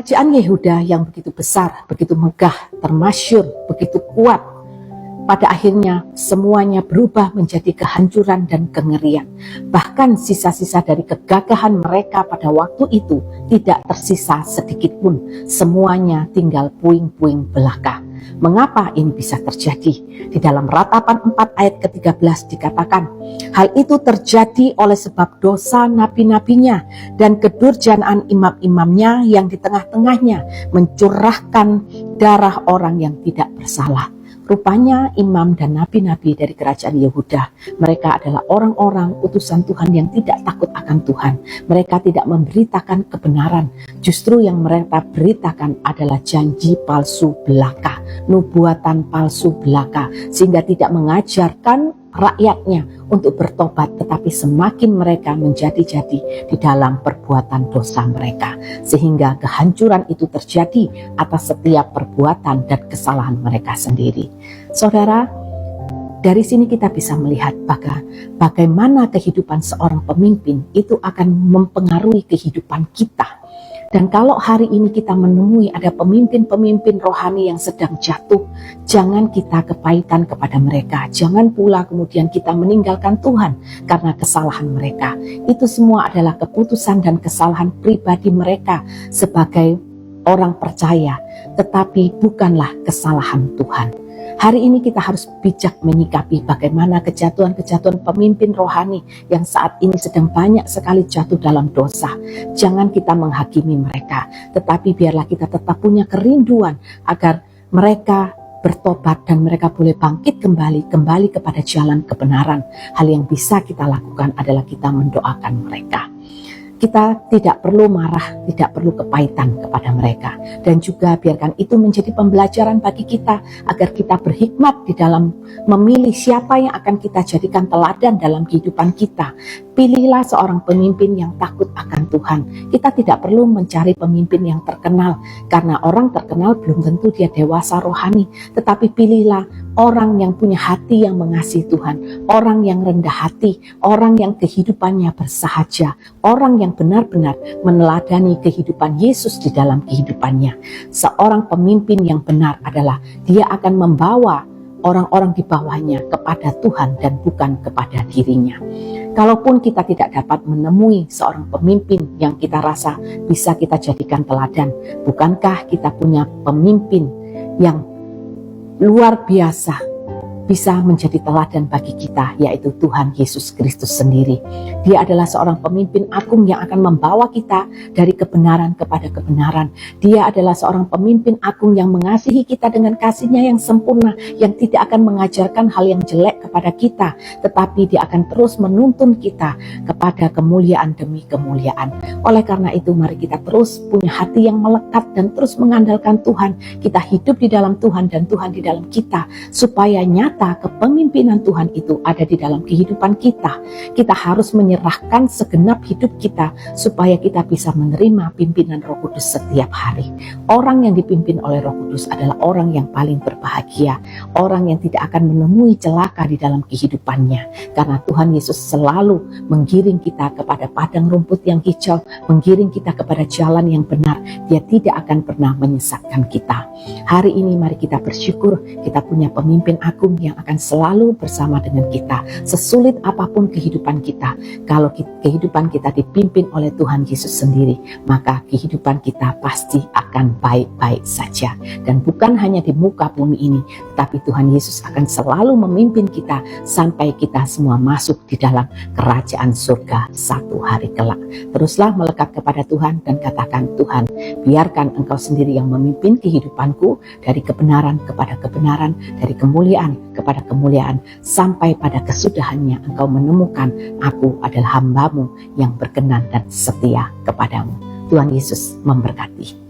Kerajaan Yehuda yang begitu besar, begitu megah, termasyur, begitu kuat, pada akhirnya semuanya berubah menjadi kehancuran dan kengerian. Bahkan sisa-sisa dari kegagahan mereka pada waktu itu tidak tersisa sedikit pun. Semuanya tinggal puing-puing belaka. Mengapa ini bisa terjadi? Di dalam Ratapan 4 ayat ke-13 dikatakan, hal itu terjadi oleh sebab dosa nabi-nabinya dan kedurjanaan imam-imamnya yang di tengah-tengahnya mencurahkan darah orang yang tidak bersalah. Rupanya imam dan nabi-nabi dari kerajaan Yehuda, mereka adalah orang-orang utusan Tuhan yang tidak takut akan Tuhan. Mereka tidak memberitakan kebenaran. Justru yang mereka beritakan adalah janji palsu belaka, nubuatan palsu belaka, sehingga tidak mengajarkan rakyatnya untuk bertobat, tetapi semakin mereka menjadi-jadi di dalam perbuatan dosa mereka, sehingga kehancuran itu terjadi atas setiap perbuatan dan kesalahan mereka sendiri. Saudara, dari sini kita bisa melihat bagaimana kehidupan seorang pemimpin itu akan mempengaruhi kehidupan kita. Dan kalau hari ini kita menemui ada pemimpin-pemimpin rohani yang sedang jatuh, jangan kita kepahitan kepada mereka. Jangan pula kemudian kita meninggalkan Tuhan karena kesalahan mereka. Itu semua adalah keputusan dan kesalahan pribadi mereka sebagai orang percaya, tetapi bukanlah kesalahan Tuhan. Hari ini kita harus bijak menyikapi bagaimana kejatuhan-kejatuhan pemimpin rohani yang saat ini sedang banyak sekali jatuh dalam dosa. Jangan kita menghakimi mereka, tetapi biarlah kita tetap punya kerinduan agar mereka bertobat dan mereka boleh bangkit kembali kepada jalan kebenaran. Hal yang bisa kita lakukan adalah kita mendoakan mereka. Kita tidak perlu marah, tidak perlu kepahitan kepada mereka. Dan juga biarkan itu menjadi pembelajaran bagi kita agar kita berhikmat di dalam memilih siapa yang akan kita jadikan teladan dalam kehidupan kita. Pilihlah seorang pemimpin yang takut akan Tuhan. Kita tidak perlu mencari pemimpin yang terkenal, karena orang terkenal belum tentu dia dewasa rohani. Tetapi pilihlah orang yang punya hati yang mengasihi Tuhan, orang yang rendah hati, orang yang kehidupannya bersahaja, orang yang benar-benar meneladani kehidupan Yesus di dalam kehidupannya. Seorang pemimpin yang benar adalah dia akan membawa orang-orang di bawahnya kepada Tuhan dan bukan kepada dirinya. Kalaupun kita tidak dapat menemui seorang pemimpin yang kita rasa bisa kita jadikan teladan, bukankah kita punya pemimpin yang luar biasa bisa menjadi teladan bagi kita, yaitu Tuhan Yesus Kristus sendiri. Dia adalah seorang pemimpin agung yang akan membawa kita dari kebenaran kepada kebenaran. Dia adalah seorang pemimpin agung yang mengasihi kita dengan kasih-Nya yang sempurna, yang tidak akan mengajarkan hal yang jelek kepada kita, tetapi dia akan terus menuntun kita kepada kemuliaan demi kemuliaan. Oleh karena itu, mari kita terus punya hati yang melekat dan terus mengandalkan Tuhan. Kita hidup di dalam Tuhan dan Tuhan di dalam kita, supaya nyata kepemimpinan Tuhan itu ada di dalam kehidupan kita. Kita harus menyerahkan segenap hidup kita supaya kita bisa menerima pimpinan Roh Kudus setiap hari. Orang yang dipimpin oleh Roh Kudus adalah orang yang paling berbahagia, orang yang tidak akan menemui celaka di dalam kehidupannya, karena Tuhan Yesus selalu menggiring kita kepada padang rumput yang hijau, menggiring kita kepada jalan yang benar. Dia tidak akan pernah menyesatkan kita. Hari ini mari kita bersyukur kita punya pemimpin agung yang akan selalu bersama dengan kita. Sesulit apapun kehidupan kita, kalau kehidupan kita dipimpin oleh Tuhan Yesus sendiri, maka kehidupan kita pasti akan baik-baik saja. Dan bukan hanya di muka bumi ini, tetapi Tuhan Yesus akan selalu memimpin kita sampai kita semua masuk di dalam kerajaan surga satu hari kelak. Teruslah melekat kepada Tuhan dan katakan, Tuhan, biarkan Engkau sendiri yang memimpin kehidupanku dari kebenaran kepada kebenaran, dari kemuliaan kepada kemuliaan, sampai pada kesudahannya Engkau menemukan aku adalah hamba-Mu yang berkenan dan setia kepadamu. Tuhan Yesus memberkati.